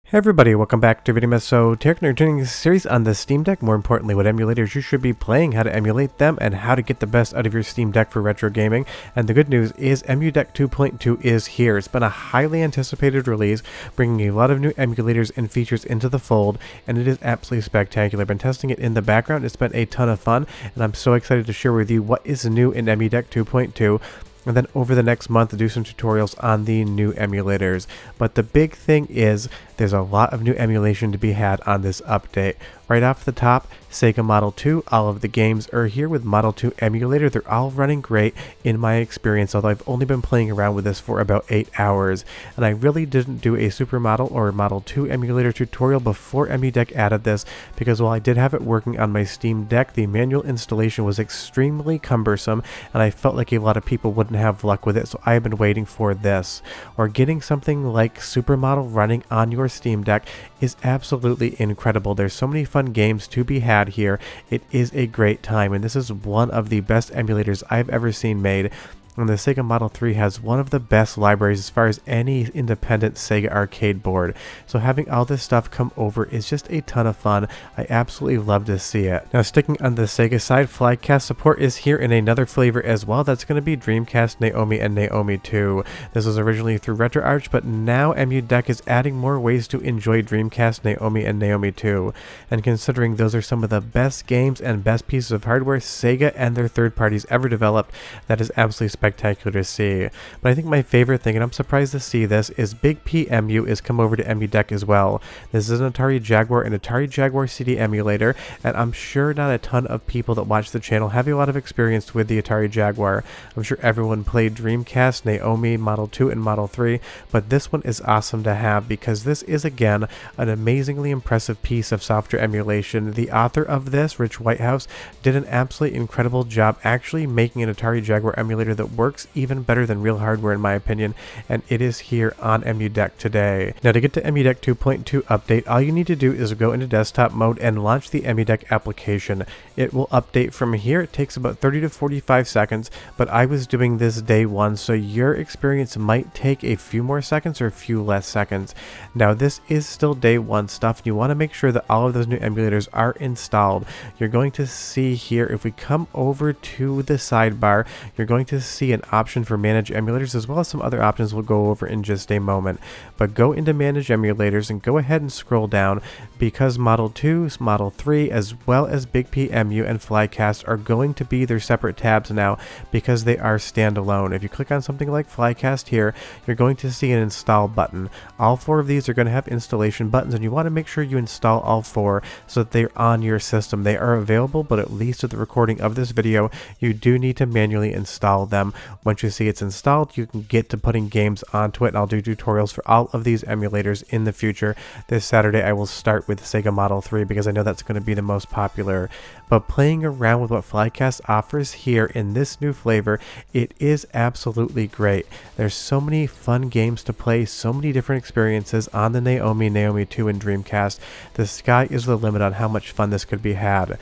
Hey everybody, welcome back to BigPEmu. So today we're continuing this series on the Steam Deck, more importantly what emulators you should be playing, how to emulate them, and how to get the best out of your Steam Deck for retro gaming. And the good news is EmuDeck 2.2 is here. It's been a highly anticipated release, bringing a lot of new emulators and features into the fold, and it is absolutely spectacular. I've been testing it in the background, it's been a ton of fun, and I'm so excited to share with you what is new in EmuDeck 2.2. And then over the next month do some tutorials on the new emulators. But the big thing is there's a lot of new emulation to be had on this update. Right off the top, Sega Model 2, all of the games are here with Model 2 emulator. They're all running great in my experience, although I've only been playing around with this for about 8 hours. And I really didn't do a Supermodel or Model 2 emulator tutorial before EmuDeck added this, because while I did have it working on my Steam Deck, the manual installation was extremely cumbersome, and I felt like a lot of people wouldn't have luck with it, so I have been waiting for this. Or getting something like Supermodel running on your Steam Deck is absolutely incredible. There's so many fun games to be had here. It is a great time, and this is one of the best emulators I've ever seen made. And the Sega Model 3 has one of the best libraries as far as any independent Sega arcade board. So having all this stuff come over is just a ton of fun. I absolutely love to see it. Now sticking on the Sega side, Flycast support is here in another flavor as well. That's going to be Dreamcast, NAOMI, and NAOMI 2. This was originally through RetroArch, but now EmuDeck is adding more ways to enjoy Dreamcast, NAOMI, and NAOMI 2. And considering those are some of the best games and best pieces of hardware Sega and their third parties ever developed, that is absolutely spectacular to see. But I think my favorite thing, and I'm surprised to see this, is BigPEmu is come over to EmuDeck as well. This is an Atari Jaguar and Atari Jaguar CD emulator, and I'm sure not a ton of people that watch the channel have a lot of experience with the Atari Jaguar. I'm sure everyone played Dreamcast, NAOMI, Model 2, and Model 3, but this one is awesome to have because this is again an amazingly impressive piece of software emulation. The author of this, Rich Whitehouse, did an absolutely incredible job actually making an Atari Jaguar emulator that works even better than real hardware in my opinion, and it is here on EmuDeck today. Now to get to EmuDeck 2.2 update, all you need to do is go into desktop mode and launch the EmuDeck application. It will update from here. It takes about 30 to 45 seconds, but I was doing this day one, so your experience might take a few more seconds or a few less seconds. Now this is still day one stuff, and you want to make sure that all of those new emulators are installed. You're going to see here, if we come over to the sidebar, you're going to see an option for manage emulators as well as some other options we'll go over in just a moment. But go into manage emulators and go ahead and scroll down, because Model 2, Model 3, as well as BigPEmu and Flycast are going to be their separate tabs now because they are standalone. If you click on something like Flycast here, you're going to see an install button. All four of these are going to have installation buttons, and you want to make sure you install all four so that they're on your system. They are available, but at least at the recording of this video, you do need to manually install them. Once you see it's installed, you can get to putting games onto it, and I'll do tutorials for all of these emulators in the future. This Saturday I will start with Sega Model 3 because I know that's going to be the most popular. But playing around with what Flycast offers here in this new flavor, it is absolutely great. There's so many fun games to play, so many different experiences on the NAOMI, NAOMI 2, and Dreamcast. The sky is the limit on how much fun this could be had.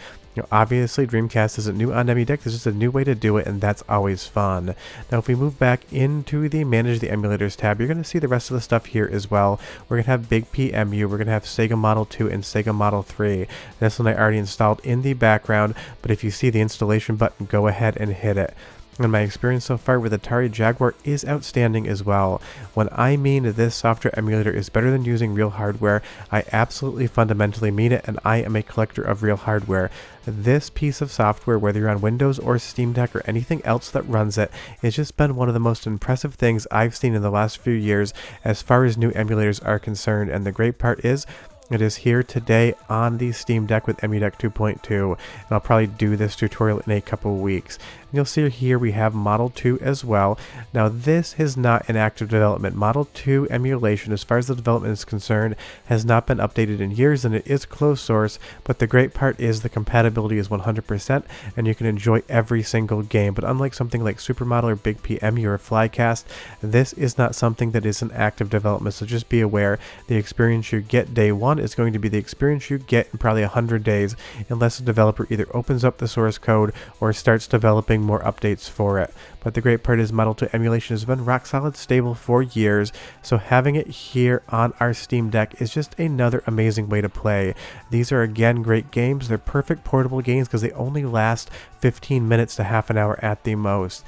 Obviously Dreamcast isn't new on EmuDeck, this is a new way to do it, and that's always fun. Now if we move back into the Manage the Emulators tab, you're going to see the rest of the stuff here as well. We're going to have BigPEmu, we're going to have Sega Model 2 and Sega Model 3. This one I already installed in the background, but if you see the installation button, go ahead and hit it. And my experience so far with Atari Jaguar is outstanding as well. When I mean this software emulator is better than using real hardware, I absolutely fundamentally mean it, and I am a collector of real hardware. This piece of software, whether you're on Windows or Steam Deck or anything else that runs it, has just been one of the most impressive things I've seen in the last few years as far as new emulators are concerned. And the great part is, it is here today on the Steam Deck with EmuDeck 2.2, and I'll probably do this tutorial in a couple weeks. And you'll see here we have Model 2 as well. Now this is not in active development. Model 2 emulation, as far as the development is concerned, has not been updated in years, and it is closed source, but the great part is the compatibility is 100%, and you can enjoy every single game. But unlike something like Supermodel or BigPEmu or Flycast, this is not something that is in active development, so just be aware the experience you get day one is going to be the experience you get in probably 100 days, unless the developer either opens up the source code or starts developing more updates for it. But the great part is Model 2 emulation has been rock solid stable for years, so having it here on our Steam Deck is just another amazing way to play. These are again great games. They're perfect portable games because they only last 15 minutes to half an hour at the most.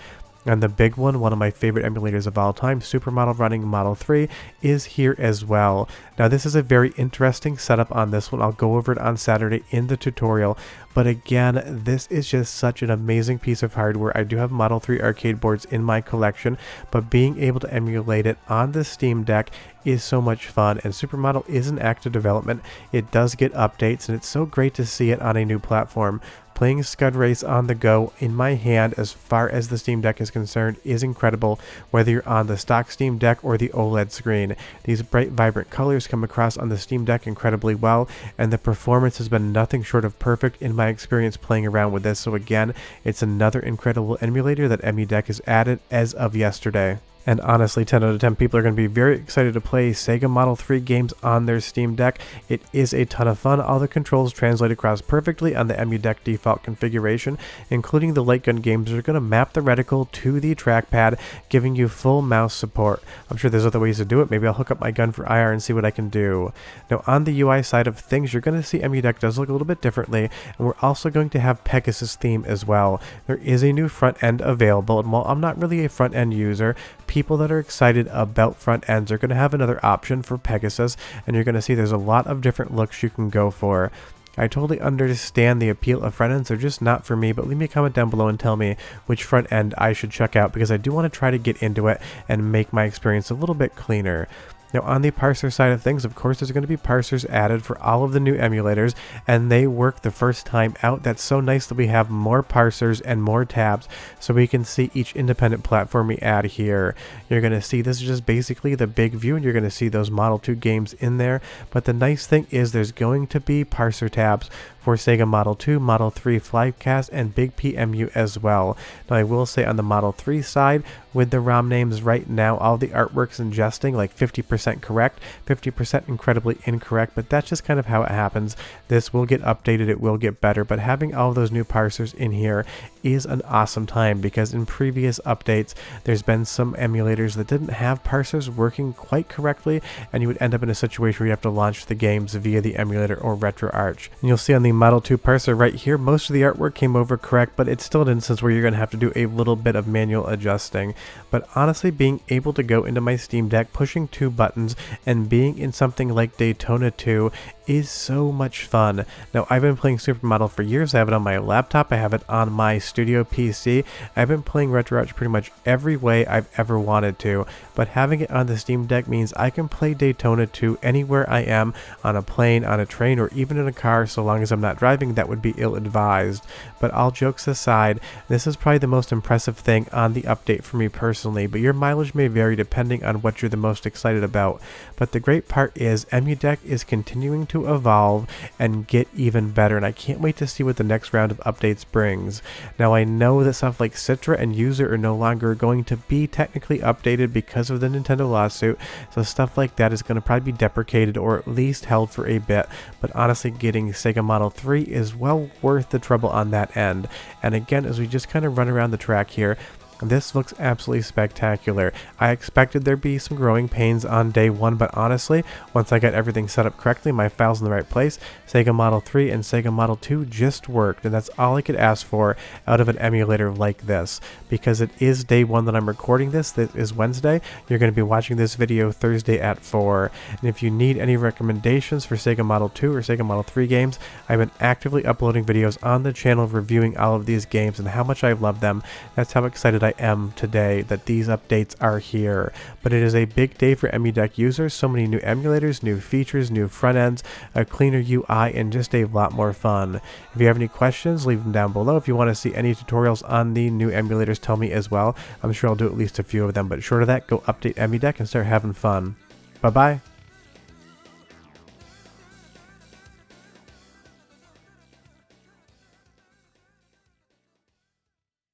And the big one of my favorite emulators of all time, Supermodel running Model 3, is here as well. Now this is a very interesting setup on this one. I'll go over it on Saturday in the tutorial. But again, this is just such an amazing piece of hardware. I do have Model 3 arcade boards in my collection, but being able to emulate it on the Steam Deck is so much fun, and Supermodel is in active development. It does get updates, and it's so great to see it on a new platform. Playing Scud Race on the go in my hand as far as the Steam Deck is concerned is incredible, whether you're on the stock Steam Deck or the OLED screen. These bright, vibrant colors come across on the Steam Deck incredibly well, and the performance has been nothing short of perfect in my experience playing around with this. So again, it's another incredible emulator that EmuDeck has added as of yesterday. And honestly, 10 out of 10 people are going to be very excited to play Sega Model 3 games on their Steam Deck. It is a ton of fun. All the controls translate across perfectly on the EmuDeck default configuration, including the light gun games that are going to map the reticle to the trackpad, giving you full mouse support. I'm sure there's other ways to do it. Maybe I'll hook up my gun for IR and see what I can do. Now, on the UI side of things, you're going to see EmuDeck does look a little bit differently, and we're also going to have Pegasus theme as well. There is a new front end available, and while I'm not really a front end user, people that are excited about front ends are going to have another option for Pegasus, and you're going to see there's a lot of different looks you can go for. I totally understand the appeal of front ends. They're just not for me, but leave me a comment down below and tell me which front end I should check out, because I do want to try to get into it and make my experience a little bit cleaner. Now, on the parser side of things, of course, there's going to be parsers added for all of the new emulators, and they work the first time out. That's so nice that we have more parsers and more tabs, so we can see each independent platform we add here. You're going to see this is just basically the big view, and you're going to see those Model 2 games in there. But the nice thing is there's going to be parser tabs for Sega Model 2, Model 3 Flycast, and BigPEmu as well. Now, I will say on the Model 3 side, with the ROM names right now, all the artwork's ingesting like 50% correct, 50% incredibly incorrect, but that's just kind of how it happens. This will get updated, it will get better, but having all those new parsers in here is an awesome time, because in previous updates, there's been some emulators that didn't have parsers working quite correctly, and you would end up in a situation where you have to launch the games via the emulator or RetroArch. And you'll see on the Model 2 parser right here, most of the artwork came over correct, but it's still an instance where you're going to have to do a little bit of manual adjusting. But honestly, being able to go into my Steam Deck, pushing two buttons, and being in something like Daytona 2 is so much fun. Now, I've been playing Supermodel for years. I have it on my laptop, I have it on my studio PC. I've been playing RetroArch pretty much every way I've ever wanted to, but having it on the Steam Deck means I can play Daytona 2 anywhere I am, on a plane, on a train, or even in a car, so long as I'm not driving. That would be ill-advised. But all jokes aside, this is probably the most impressive thing on the update for me personally, but your mileage may vary depending on what you're the most excited about. But the great part is EmuDeck is continuing to evolve and get even better, and I can't wait to see what the next round of updates brings. Now, I know that stuff like Citra and User are no longer going to be technically updated because of the Nintendo lawsuit, so stuff like that is going to probably be deprecated or at least held for a bit, but honestly, getting Sega Model 3 is well worth the trouble on that end. And again, as we just kind of run around the track here, this looks absolutely spectacular. I expected there'd be some growing pains on day one, but honestly, once I got everything set up correctly, my files in the right place, Sega Model 3 and Sega Model 2 just worked, and that's all I could ask for out of an emulator like this. Because it is day one that I'm recording this. This is Wednesday. You're going to be watching this video Thursday at 4. And if you need any recommendations for Sega Model 2 or Sega Model 3 games, I've been actively uploading videos on the channel reviewing all of these games and how much I love them. That's how excited I am today that these updates are here. But it is a big day for EmuDeck users. So many new emulators, new features, new front ends, a cleaner UI, and just a lot more fun. If you have any questions, leave them down below. If you want to see any tutorials on the new emulators, tell me as well. I'm sure I'll do at least a few of them, but short of that, go update EmuDeck and start having fun. Bye bye.